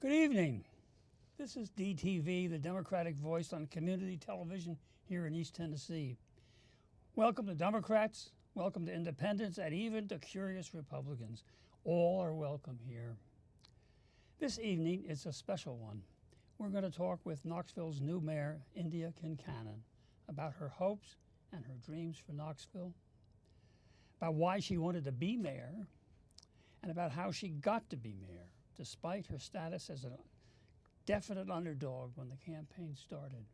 Good evening. This is DTV, the Democratic voice on community television here in East Tennessee. Welcome to Democrats, welcome to Independents, and even to curious Republicans. All are welcome here. This evening is a special one. We're going to talk with Knoxville's new mayor, Indya Kincannon, about her hopes and her dreams for Knoxville, about why she wanted to be mayor, and about how she got to be mayor, despite her status as a definite underdog when the campaign started.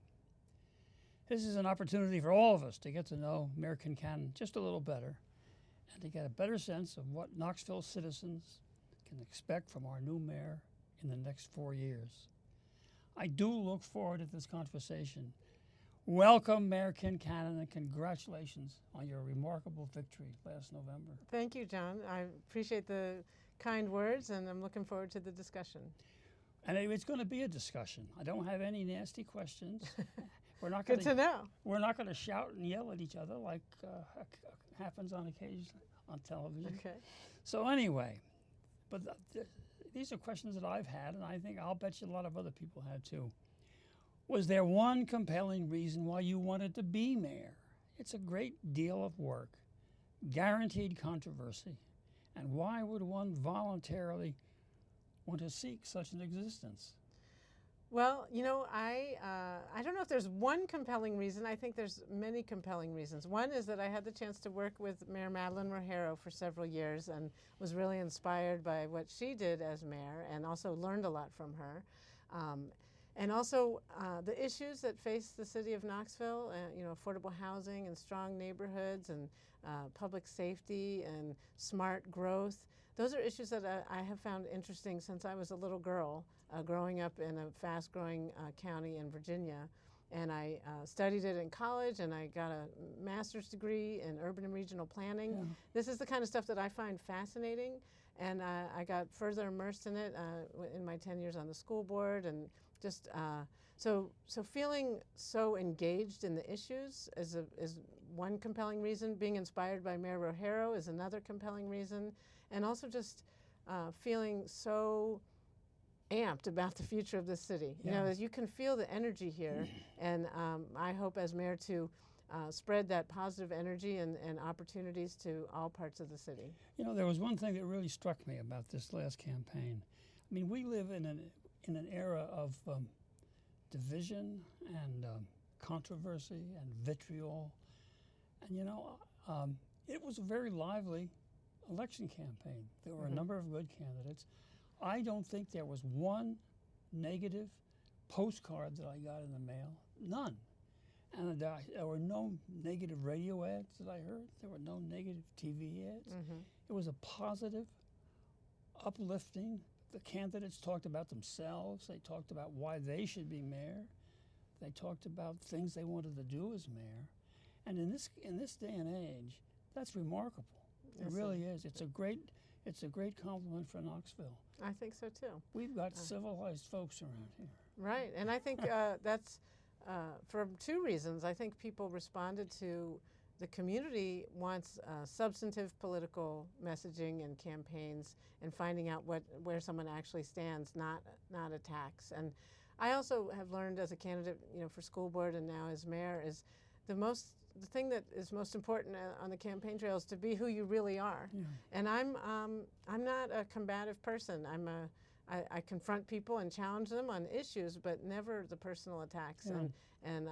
This is an opportunity for all of us to get to know Mayor Kincannon just a little better and to get a better sense of what Knoxville citizens can expect from our new mayor in the next 4 years. I do look forward to this conversation. Welcome, Mayor Kincannon, and congratulations on your remarkable victory last November. Thank you, John. I appreciate the kind words, and I'm looking forward to the discussion. And it's going to be a discussion. I don't have any nasty questions. We're not Good to know. We're not going to shout and yell at each other like happens on occasion on television. Okay. So anyway, but these are questions that I've had, and I think I'll bet you a lot of other people have too. Was there one compelling reason why you wanted to be mayor? It's a great deal of work, guaranteed controversy, and why would one voluntarily want to seek such an existence? Well, you know, I don't know if there's one compelling reason. I think there's many compelling reasons. One is that I had the chance to work with Mayor Madeline Rogero for several years and was really inspired by what she did as mayor and also learned a lot from her. And also the issues that face the city of Knoxville, you know, affordable housing and strong neighborhoods and public safety and smart growth. Those are issues that I have found interesting since I was a little girl, growing up in a fast-growing county in Virginia. And I studied it in college, and I got a master's degree in urban and regional planning. Yeah. This is the kind of stuff that I find fascinating, and I got further immersed in it in my 10 years on the school board, and just so feeling so engaged in the issues is one compelling reason. Being inspired by Mayor Rogero is another compelling reason, and also just feeling so amped about the future of the city. Yeah. You know, you can feel the energy here, and I hope as mayor to spread that positive energy and opportunities to all parts of the city. You know, there was one thing that really struck me about this last campaign. I mean, we live in an era of division and controversy and vitriol, and you know, it was a very lively election campaign. There were a number of good candidates. I don't think there was one negative postcard that I got in the mail. None. And there were no negative radio ads that I heard. There were no negative TV ads. It was a positive, uplifting. The candidates talked about themselves. They talked about why they should be mayor. They talked about things they wanted to do as mayor. And in this day and age, that's remarkable. It really is. It's a great compliment for Knoxville. I think so too. We've got civilized folks around here. Right, and I think that's for two reasons. I think people responded to the community wants substantive political messaging and campaigns and finding out where someone actually stands, not attacks. And I also have learned as a candidate, you know, for school board and now as mayor, is the thing that is most important on the campaign trail is to be who you really are. Yeah. And I'm not a combative person. I confront people and challenge them on issues, but never the personal attacks. Yeah. And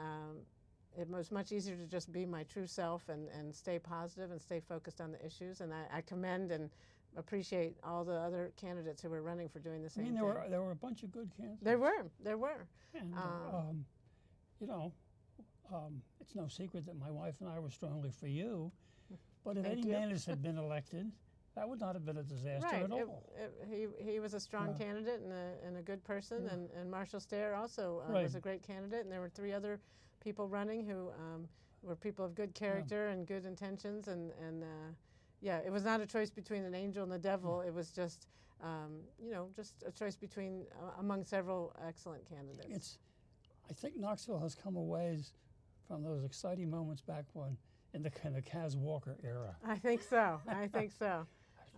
it was much easier to just be my true self and stay positive and stay focused on the issues. And I commend and appreciate all the other candidates who were running for doing the same thing. There were a bunch of good candidates. There were. And, you know, it's no secret that my wife and I were strongly for you, but if Eddie Manners had been elected, that would not have been a disaster at all. He was a strong candidate and a good person, and Marshall Stair also was a great candidate, and there were three other people running who were people of good character and good intentions, and yeah, it was not a choice between an angel and the devil. It was just, you know, just a choice between among several excellent candidates. I think Knoxville has come a ways from those exciting moments back when in the kind of Kaz Walker era. I think so. I think so.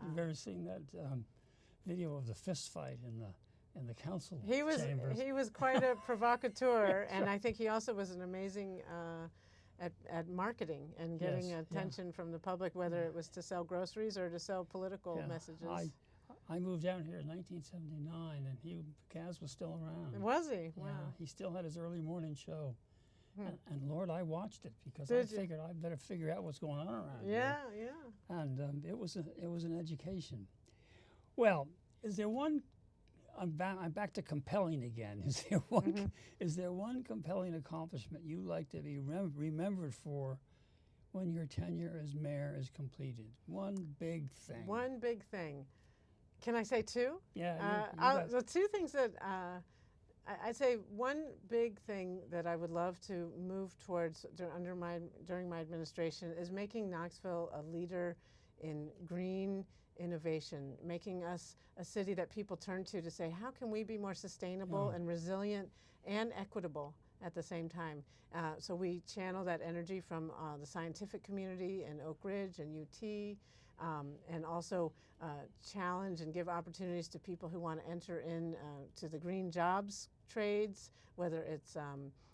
You've ever seen that video of the fist fight in the council He was chambers. he was quite a provocateur, and I think he also was an amazing at marketing and getting Yes, yeah. attention from the public, whether it was to sell groceries or to sell political Yeah, messages. I moved down here in 1979, and Kaz was still around. Was he? Wow. Yeah, he still had his early morning show. Hmm. And Lord, I watched it because Did I you? figured I better figure out what's going on around Yeah, here. yeah. And it was an education. Well, is there one? I'm back to compelling again. Is there one? Mhm. Is there one compelling accomplishment you like to be remembered for when your tenure as mayor is completed? One big thing. One big thing. Can I say two? Yeah. You got- The two things that I'd say one big thing that I would love to move towards during my administration is making Knoxville a leader in green innovation, making us a city that people turn to say, how can we be more sustainable Yeah. and resilient and equitable at the same time? So we channel that energy from the scientific community in Oak Ridge and UT, and also challenge and give opportunities to people who want to enter in to the green jobs trades, whether it's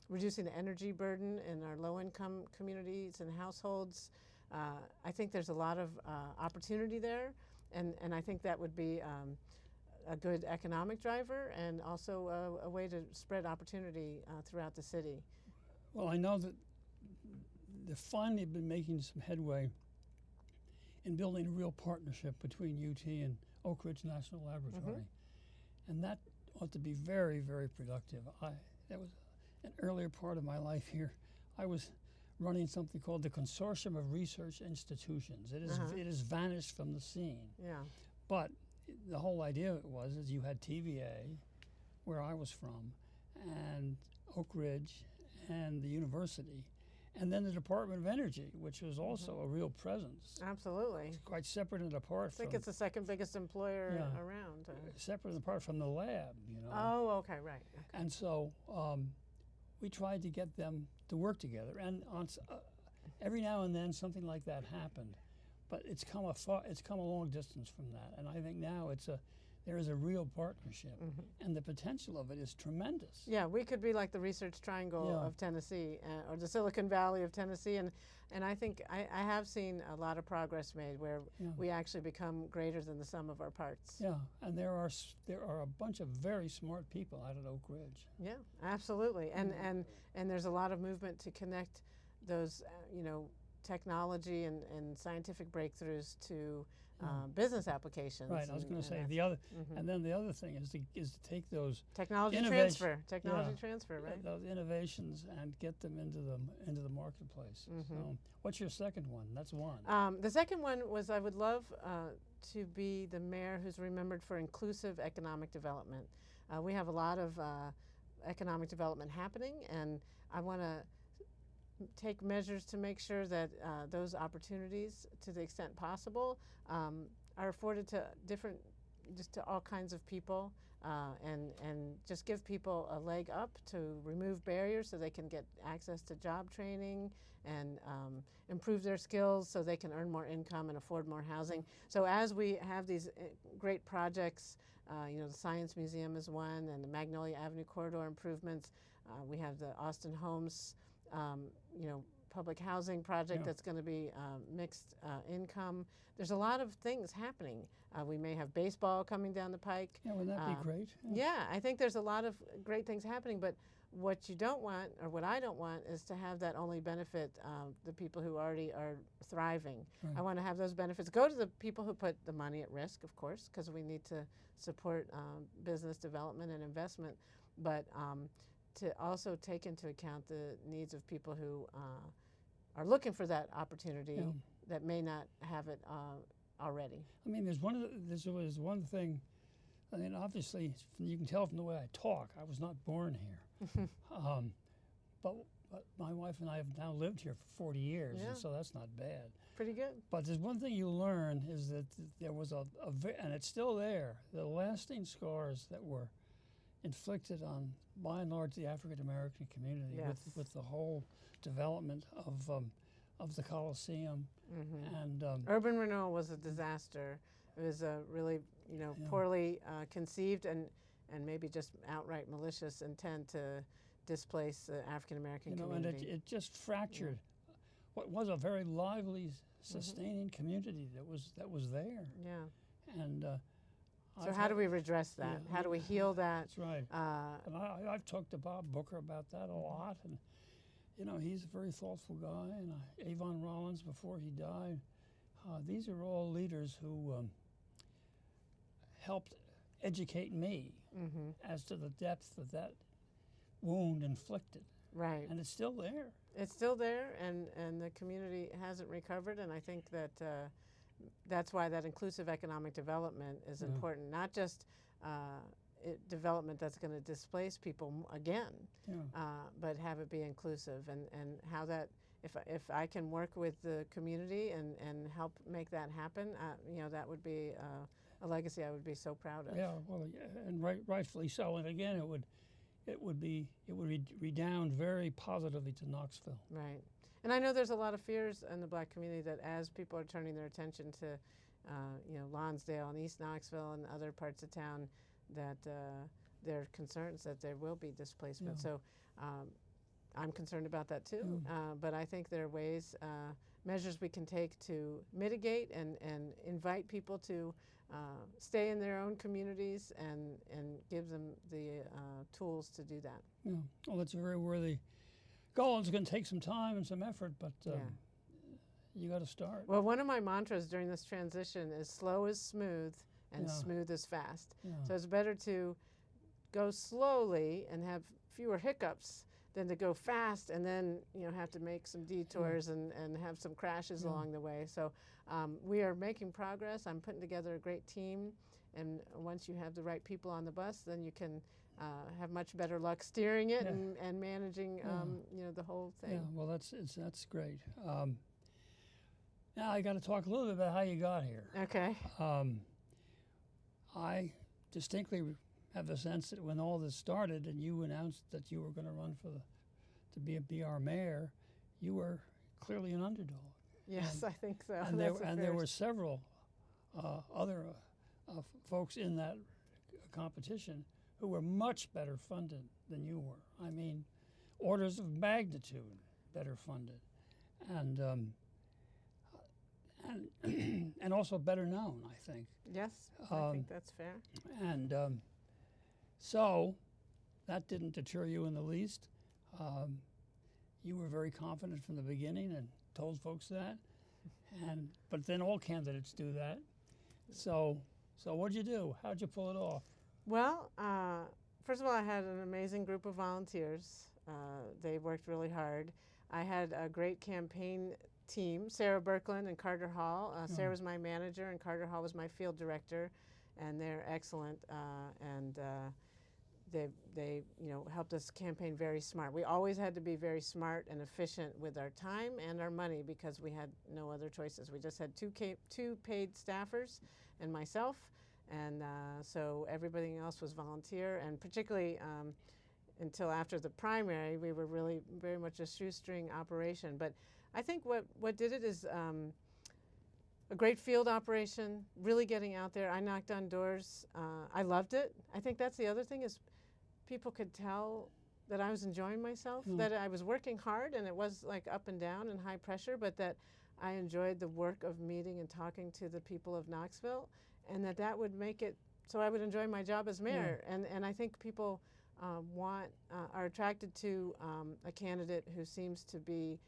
reducing the energy burden in our low-income communities and households. I think there's a lot of opportunity there, and I think that would be a good economic driver and also a way to spread opportunity throughout the city. Well, I know that they've finally been making some headway in building a real partnership between UT and Oak Ridge National Laboratory, and that ought to be very, very productive. That was an earlier part of my life here. I was running something called the Consortium of Research Institutions. It has vanished from the scene. Yeah. But the whole idea of it is you had TVA, where I was from, and Oak Ridge, and the university, and then the Department of Energy, which was also a real presence. Absolutely. Quite separate and apart I think from. it's the second biggest employer Yeah. around. Separate and apart from the lab, you know. Oh, okay, right. Okay. And so we tried to get them to work together, and every now and then something like that happened, but it's come a long distance from that, and I think now there is a real partnership, and the potential of it is tremendous. Yeah, we could be like the Research Triangle Yeah. of Tennessee, or the Silicon Valley of Tennessee, and I think I have seen a lot of progress made where Yeah. we actually become greater than the sum of our parts. Yeah, and there are a bunch of very smart people out at Oak Ridge. Yeah, absolutely, and there's a lot of movement to connect those technology and scientific breakthroughs to business applications. Right, I was going to say and then the other thing is to take those technology innovation- transfer, right? those innovations and get them into the marketplace. So, what's your second one? That's one. The second one was I would love to be the mayor who's remembered for inclusive economic development. We have a lot of economic development happening, and I want to take measures to make sure that those opportunities, to the extent possible, are afforded to all kinds of people, and just give people a leg up to remove barriers so they can get access to job training and improve their skills so they can earn more income and afford more housing. So as we have these great projects, the Science Museum is one, and the Magnolia Avenue corridor improvements. We have the Austin Homes public housing project that's going to be mixed income. There's a lot of things happening. We may have baseball coming down the pike. Yeah, wouldn't that be great? Yeah, I think there's a lot of great things happening, but what you don't want, or what I don't want, is to have that only benefit the people who already are thriving. Right. I want to have those benefits go to the people who put the money at risk, of course, because we need to support business development and investment, but to also take into account the needs of people who are looking for that opportunity that may not have it already. I mean, there's one thing. I mean, obviously, you can tell from the way I talk, I was not born here. But my wife and I have now lived here for 40 years, and so that's not bad. Pretty good. But there's one thing you learn is that there was and it's still there, the lasting scars that were inflicted on, by and large, the African American community with the whole development of the Coliseum. And urban renewal was a disaster. It was really poorly conceived, and and maybe just outright malicious intent to displace the African American And community. it just fractured what was a very lively, sustaining community that was there. Yeah. And So how do we redress that? How do we heal that? That's right. And I've talked to Bob Booker about that a lot, and he's a very thoughtful guy. And Avon Rollins, before he died, these are all leaders who helped educate me as to the depth of that wound inflicted. Right. And it's still there. It's still there, and the community hasn't recovered, and I think that that's why that inclusive economic development is important, not just development that's going to displace people again, but have it be inclusive, and how that, if I can work with the community and help make that happen, that would be a legacy I would be so proud of. Yeah, well, and rightfully so. And again, it would redound very positively to Knoxville. Right. And I know there's a lot of fears in the Black community that as people are turning their attention to, Lonsdale and East Knoxville and other parts of town, that there are concerns that there will be displacement. So I'm concerned about that too. But I think there are ways, measures we can take to mitigate and invite people to stay in their own communities and give them the tools to do that. Yeah. Well, that's a very worthy goal. It's going to take some time and some effort, but you got to start. Well, one of my mantras during this transition is slow is smooth and smooth is fast. So it's better to go slowly and have fewer hiccups than to go fast and then have to make some detours and have some crashes along the way. So we are making progress. I'm putting together a great team, and once you have the right people on the bus, then you can have much better luck steering it and managing the whole thing. Yeah, well, that's great. Now I got to talk a little bit about how you got here. Okay. I distinctly have the sense that when all this started and you announced that you were going to run to be our mayor, you were clearly an underdog. Yes, I think so. And there were several other folks in that competition who were much better funded than you were. I mean, orders of magnitude better funded, and also better known, I think. Yes, I think that's fair. And so that didn't deter you in the least. You were very confident from the beginning and told folks that. But then all candidates do that. So what'd you do? How'd you pull it off? Well, first of all, I had an amazing group of volunteers. They worked really hard. I had a great campaign team, Sarah Birkeland and Carter Hall. Sarah was my manager and Carter Hall was my field director, and they're excellent. They helped us campaign very smart. We always had to be very smart and efficient with our time and our money because we had no other choices. We just had two paid staffers and myself, and so everybody else was volunteer, and particularly until after the primary, we were really very much a shoestring operation. But I think what did it is a great field operation, really getting out there. I knocked on doors. I loved it. I think that's the other thing is people could tell that I was enjoying myself, that I was working hard, and it was like up and down and high pressure, but that I enjoyed the work of meeting and talking to the people of Knoxville, and that would make it so I would enjoy my job as mayor. And I think people are attracted to a candidate who seems to be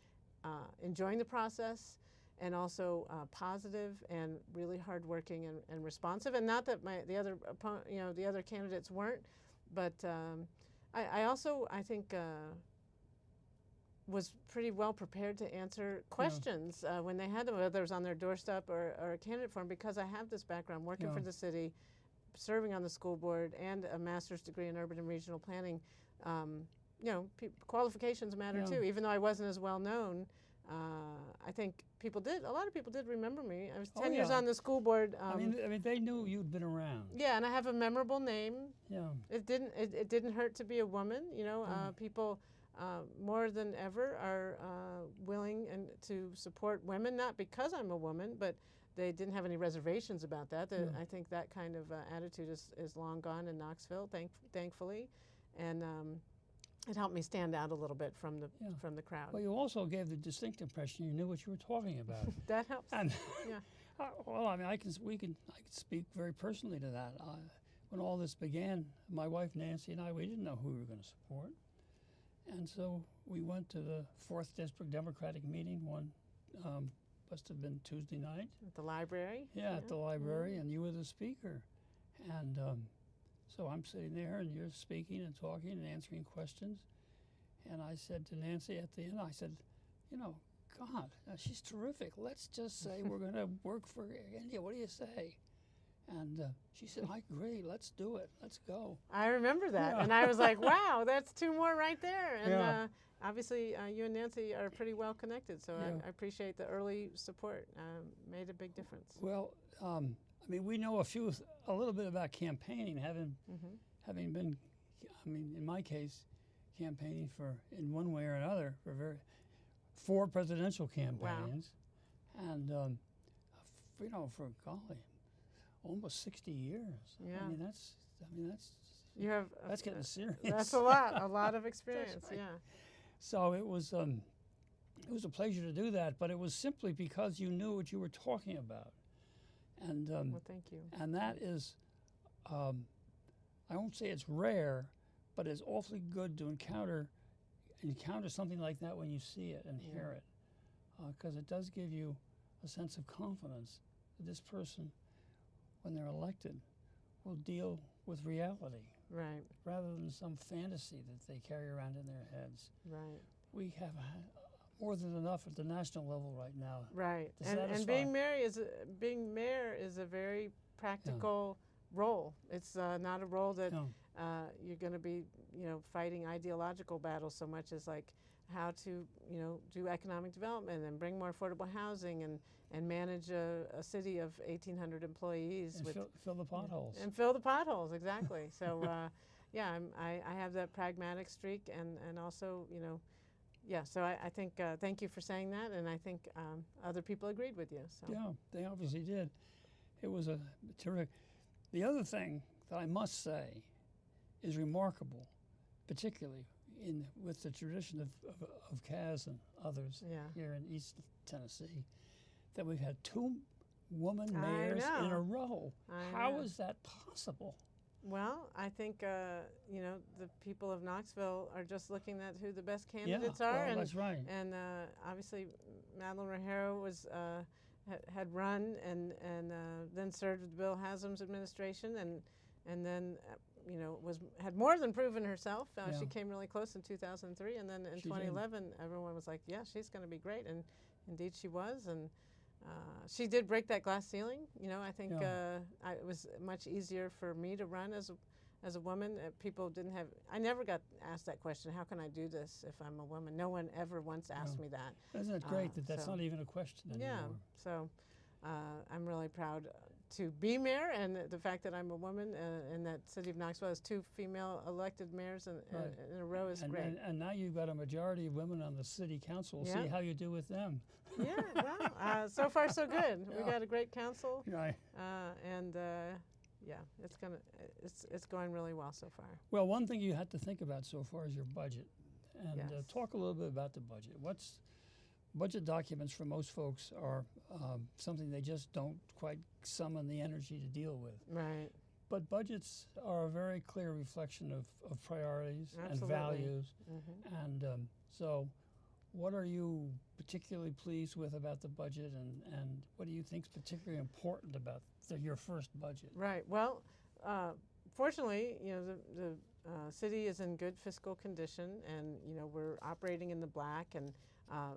enjoying the process and also positive and really hardworking and responsive. And not that the other candidates weren't, but I also think was pretty well prepared to answer questions when they had them, whether it was on their doorstep or a candidate form, because I have this background working for the city, serving on the school board, and a master's degree in urban and regional planning. Qualifications matter too. Even though I wasn't as well known, I think a lot of people did remember me. I was 10 years on the school board. I mean, they knew you'd been around. Yeah, and I have a memorable name. Yeah. It didn't hurt to be a woman. People more than ever are willing and to support women, not because I'm a woman, but they didn't have any reservations about that. Yeah. I think that kind of attitude is long gone in Knoxville, thankfully, and it helped me stand out a little bit from the crowd. Well, you also gave the distinct impression you knew what you were talking about. That helps. And Yeah. well, I mean, I can speak very personally to that. When all this began, my wife Nancy and I, we didn't know who we were going to support, and so we went to the 4th District Democratic meeting. One must have been Tuesday night. At the library. Yeah, at the library, and you were the speaker, and so I'm sitting there, and you're speaking and talking and answering questions, and I said to Nancy at the end, I said, you know, God, she's terrific. Let's just say we're going to work for India. What do you say? And she said, I agree. Let's do it. Let's go. I remember that, Yeah. and I was like, wow, that's 2 more right there. And Yeah. obviously, you and Nancy are pretty well connected, so Yeah. I appreciate the early support. Made a big difference. Well, I mean, we know a little bit about campaigning, having been, I mean, in my case, campaigning in one way or another for 4 presidential campaigns, and you know, for golly, almost 60 years. Yeah. I mean, that's You have that's getting serious. That's a lot of experience. right. Yeah. So it was a pleasure to do that, but it was simply because you knew what you were talking about, and Well, thank you. and that is, I won't say it's rare, but it's awfully good to encounter something like that when you see it and hear it, because it does give you a sense of confidence that this person, when they're elected, will deal with reality Right. rather than some fantasy that they carry around in their heads. Right. We have more than enough at the national level right now. Right. To And satisfy. being mayor is a very practical role. It's not a role that No. you're going to be, fighting ideological battles so much as like how to, do economic development and bring more affordable housing and manage a city of 1,800 employees And with fill the potholes. and fill the potholes, exactly. So yeah, I have that pragmatic streak and also, yeah. So I think thank you for saying that, and I think other people agreed with you. So Yeah, they obviously did. It was a terrific. The other thing that I must say is remarkable, particularly with the tradition of Kaz and others Yeah. here in East Tennessee, that we've had 2 woman I mayors in know. a row. I How know. is that possible? Well, I think the people of Knoxville are just looking at who the best candidates are, well, and that's right. and obviously Madeline Rahero was had run and then served with Bill Haslam's administration, and then had more than proven herself. Yeah. She came really close in 2003, and then in She did. 2011, everyone was like, "Yeah, she's going to be great," and indeed she was, and. She did break that glass ceiling. I think Yeah. it was much easier for me to run as a woman. People didn't have. I never got asked that question. How can I do this if I'm a woman? No one ever once asked No. me that. Isn't it great that that's so- not even a question anymore? Yeah. So I'm really proud to be mayor, and the fact that I'm a woman and that city of Knoxville has 2 female elected mayors in a row is great. And now you've got a majority of women on the city council. Yeah. See how you do with them. Yeah. Well, so far so good. We Yeah. got a great council. Right. And yeah, it's going really well so far. Well, one thing you had to think about so far is your budget, and Yes. talk a little bit about the budget. Budget documents for most folks are something they just don't quite summon the energy to deal with. Right. But budgets are a very clear reflection of priorities and Absolutely. values, Hmm. and so what are you particularly pleased with about the budget, and what do you think is particularly important about your first budget? Right. Well, fortunately, the city is in good fiscal condition, and we're operating in the black, and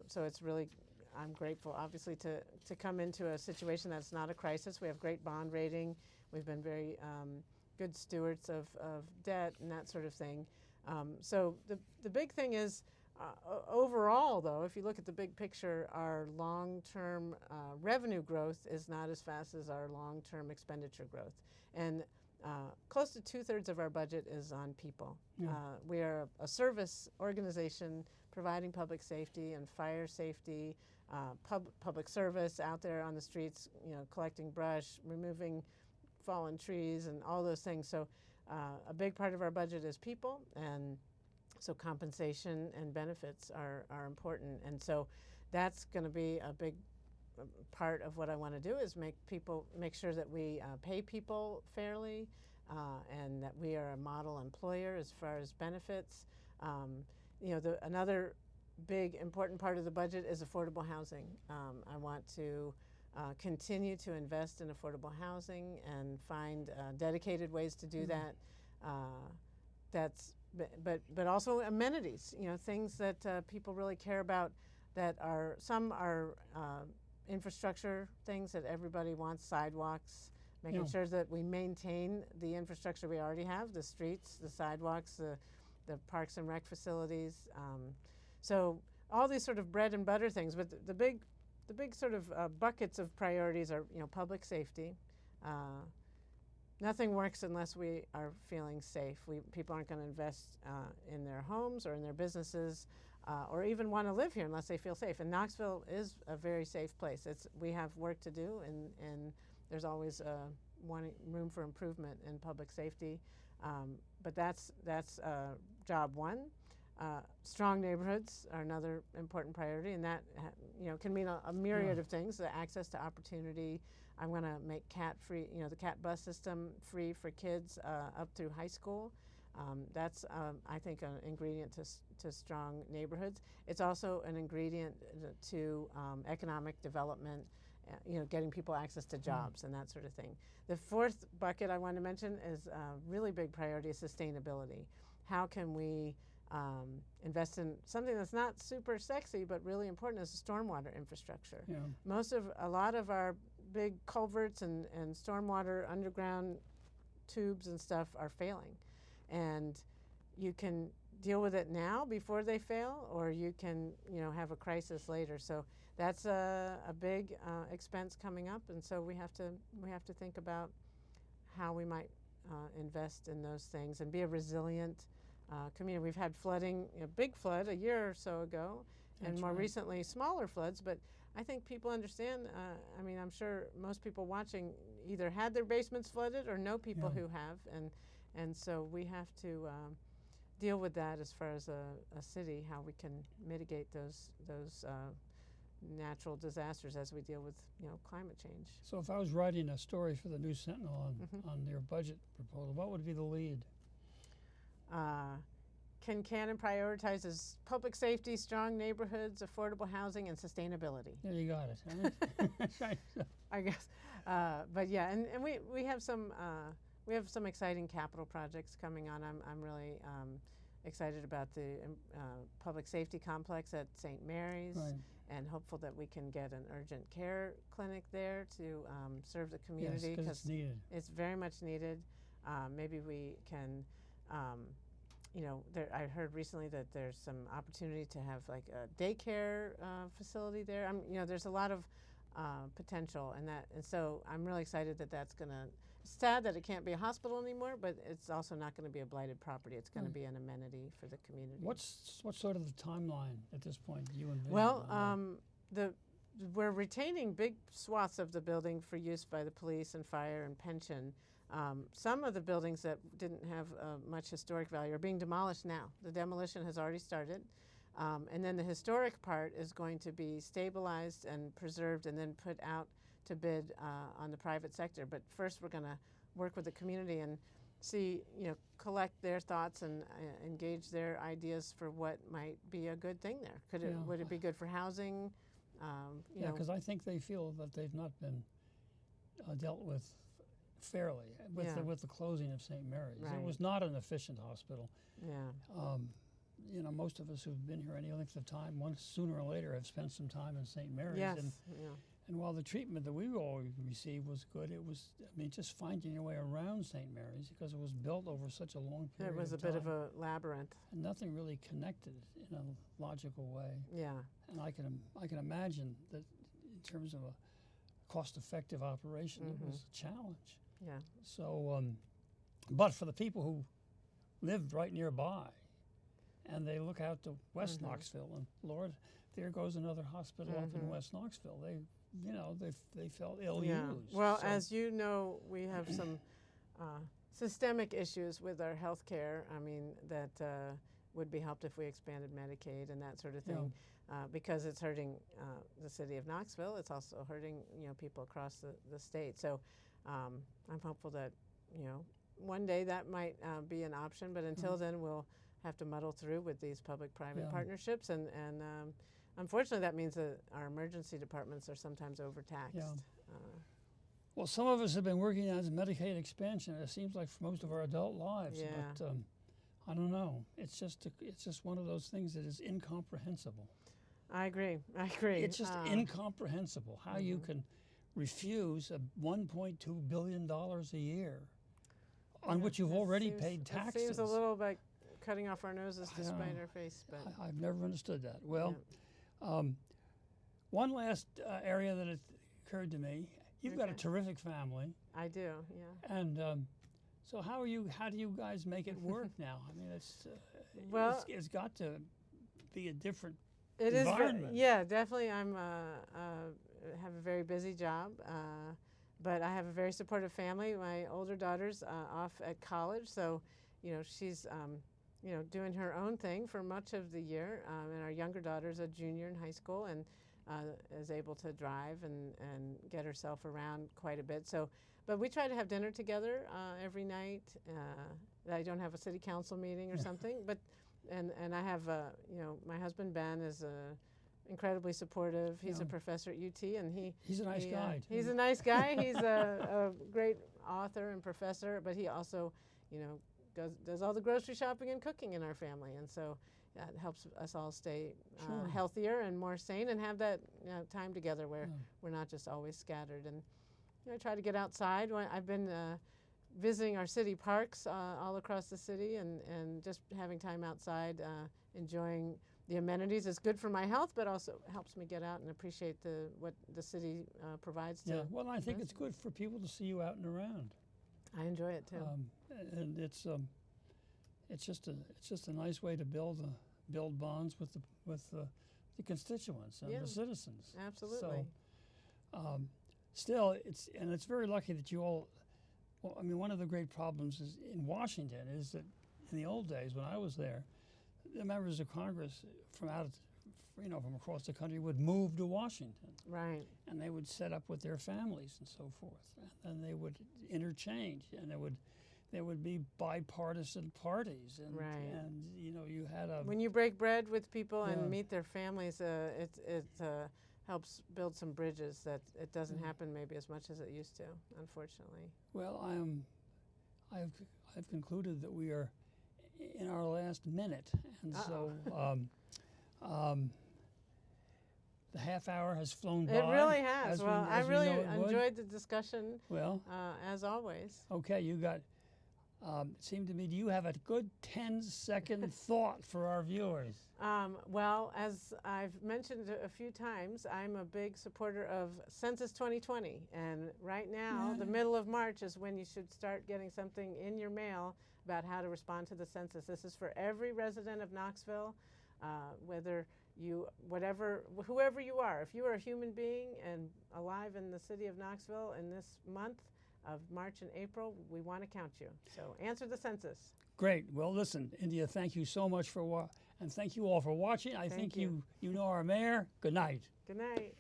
so it's really. I'm grateful, obviously, to come into a situation that's not a crisis. We have great bond rating. We've been very good stewards of debt and that sort of thing. So the big thing is, overall, though, if you look at the big picture, our long-term revenue growth is not as fast as our long-term expenditure growth. And close to 2/3 of our budget is on people. Yeah. We are a service organization providing public safety and fire safety, public service out there on the streets, collecting brush, removing fallen trees, and all those things. So a big part of our budget is people, and so compensation and benefits are important. And so that's going to be a big part of what I want to do, is make sure that we pay people fairly, and that we are a model employer as far as benefits. Another big important part of the budget is affordable housing. I want to continue to invest in affordable housing and find dedicated ways to do that. But also amenities, things that people really care about, that are infrastructure things that everybody wants, sidewalks, making sure that we maintain the infrastructure we already have, the streets, the sidewalks, the parks and rec facilities. So all these sort of bread and butter things, but the big sort of buckets of priorities are, public safety. Nothing works unless we are feeling safe. People aren't going to invest in their homes or in their businesses, or even want to live here unless they feel safe. And Knoxville is a very safe place. We have work to do, and there's always room for improvement in public safety. But that's job one. Strong neighborhoods are another important priority, and that can mean a myriad of things. The access to opportunity. I'm going to make CAT-free, the CAT bus system free for kids up through high school. That's, I think, an ingredient to strong neighborhoods. It's also an ingredient to economic development, getting people access to jobs and that sort of thing. The fourth bucket I want to mention is a really big priority is sustainability. How can we invest in something that's not super sexy but really important, is stormwater infrastructure. A lot of our big culverts and stormwater underground tubes and stuff are failing, and you can deal with it now before they fail, or you can have a crisis later. So that's a big expense coming up, and so we have to think about how we might invest in those things and be a resilient community. We've had flooding, a big flood a year or so ago, and more recently smaller floods, but I think people understand. I'm sure most people watching either had their basements flooded or know people who have, and so we have to deal with that as far as a city, how we can mitigate those natural disasters as we deal with climate change. So if I was writing a story for the New Sentinel on your budget proposal, what would be the lead? Kincannon prioritizes public safety, strong neighborhoods, affordable housing, and sustainability. There you got it. That's right. I guess, but yeah, and we have some exciting capital projects coming on. I'm really excited about the public safety complex at St. Mary's, and hopeful that we can get an urgent care clinic there to serve the community, because it's needed. It's very much needed. Maybe we can. I heard recently that there's some opportunity to have like a daycare facility there. There's a lot of potential, and so I'm really excited that that's going to. It's sad that it can't be a hospital anymore, but it's also not going to be a blighted property. It's going to be an amenity for the community. What's sort of the timeline at this point? You envision? Well, we're retaining big swaths of the building for use by the police and fire and pension. Some of the buildings that didn't have much historic value are being demolished now. The demolition has already started. And then the historic part is going to be stabilized and preserved and then put out to bid on the private sector. But first we're going to work with the community and see, collect their thoughts and engage their ideas for what might be a good thing there. Would it be good for housing? Because I think they feel that they've not been dealt with fairly with the closing of St. Mary's. Right. It was not an efficient hospital. Yeah. Most of us who've been here any length of time, sooner or later, have spent some time in St. Mary's. Yes. And while the treatment that we all received was good, it was, just finding your way around St. Mary's, because it was built over such a long period of time. It was a bit of a labyrinth. And nothing really connected in a logical way. Yeah. And I can imagine that in terms of a cost-effective operation, it was a challenge. Yeah. So, but for the people who lived right nearby and they look out to West Knoxville, and Lord, there goes another hospital up in West Knoxville. They felt ill-used. Well, So- as you know, we have some systemic issues with our health care. I mean, that would be helped if we expanded Medicaid and that sort of thing. Because it's hurting the city of Knoxville, it's also hurting people across the state. So I'm hopeful that one day that might be an option. But until then, we'll have to muddle through with these public-private partnerships. And unfortunately, that means that our emergency departments are sometimes overtaxed. Yeah. Well, some of us have been working on Medicaid expansion. It seems like for most of our adult lives, but I don't know. It's just one of those things that is incomprehensible. I agree. It's just incomprehensible how you can refuse a $1.2 billion a year on which you've already paid taxes. It seems a little like cutting off our noses to spite our face. But I've never understood that. Well, one last area that it occurred to me. You've got a terrific family. I do, yeah. And so how do you guys make it work now? I mean, it's got to be a different environment. Definitely. I'm have a very busy job, but I have a very supportive family. My older daughter's off at college, so she's doing her own thing for much of the year, and our younger daughter's a junior in high school and is able to drive and get herself around quite a bit. So, but we try to have dinner together every night. I don't have a city council meeting or something, but and I have my husband Ben is incredibly supportive. He's a professor at UT, and he's a nice guy. He's a nice guy. He's a great author and professor, but he also does all the grocery shopping and cooking in our family, and so that helps us all stay healthier and more sane and have that time together where we're not just always scattered. And I try to get outside. I've been visiting our city parks all across the city, and just having time outside, enjoying the amenities is good for my health, but also helps me get out and appreciate what the city provides to well, I think it's good for people to see you out and around. I enjoy it too. And it's just a nice way to build bonds with the constituents and the citizens. Absolutely. So, still, it's very lucky that you all. Well, I mean, one of the great problems is in Washington is that in the old days when I was there, the members of Congress from across the country would move to Washington. Right. And they would set up with their families and so forth, and they would interchange, and there would be bipartisan parties, and you had a. When you break bread with people and meet their families, it helps build some bridges that it doesn't happen maybe as much as it used to, unfortunately. Well, I've concluded that we are in our last minute, and so the half hour has flown by. It really has. Well, I really enjoyed the discussion. Well, as always. Okay, you got. It seemed to me, do you have a good 10-second thought for our viewers? Well, as I've mentioned a few times, I'm a big supporter of Census 2020. And right now, the middle of March is when you should start getting something in your mail about how to respond to the census. This is for every resident of Knoxville, whoever you are. If you are a human being and alive in the city of Knoxville in this month of March and April, we want to count you. So answer the census. Great. Well, listen, Indya, thank you so much and thank you all for watching. I think you know our mayor. Good night. Good night.